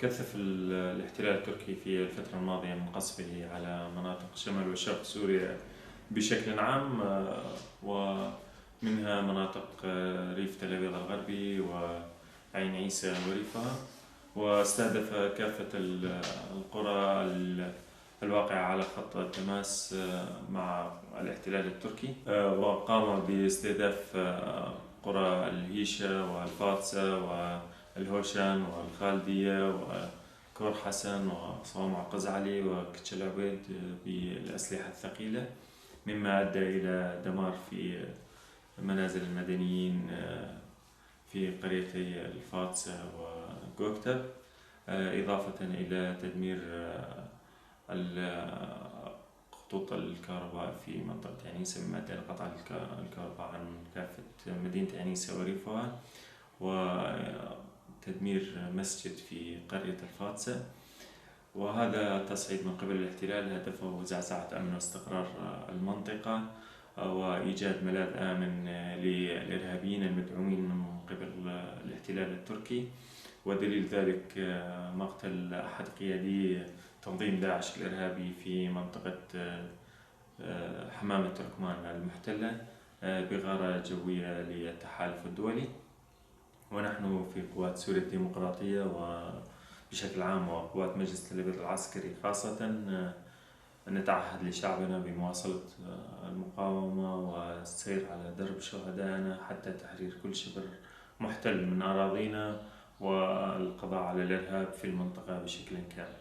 كثف الاحتلال التركي في الفترة الماضية من قصفه على مناطق شمال وشرق سوريا بشكل عام، ومنها مناطق ريف تل أبيض الغربي وعين عيسى وريفها، واستهدف كافة القرى الواقعة على خط التماس مع الاحتلال التركي، وقام باستهداف قرى الهيشة والفارسة والهوشان والخالدية وكور حسن وصومع قزعلي وكتشل عبيد بالأسلحة الثقيلة، مما أدى إلى دمار في منازل المدنيين في قريتي الفارسة وغوكتب، إضافة إلى تدمير خطوط الكهرباء في منطقة عنيسة، مما أدى إلى قطع الكهرباء عن كافة مدينة عنيسة وريفها، وتدمير مسجد في قرية الفاتسة. وهذا تصعيد من قبل الاحتلال هدفه زعزعة أمن واستقرار المنطقة وإيجاد ملاذ آمن للإرهابيين المدعومين من قبل الاحتلال التركي. ودليل ذلك مقتل أحد قيادي تنظيم داعش الإرهابي في منطقة حمام التركمان المحتلة بغارة جوية للتحالف الدولي. ونحن في قوات سوريا الديمقراطية وبشكل عام وقوات مجلس تل أبيب العسكري خاصة نتعهد لشعبنا بمواصلة المقاومة والسير على درب شهدائنا حتى تحرير كل شبر محتل من أراضينا والقضاء على الإرهاب في المنطقة بشكل كامل.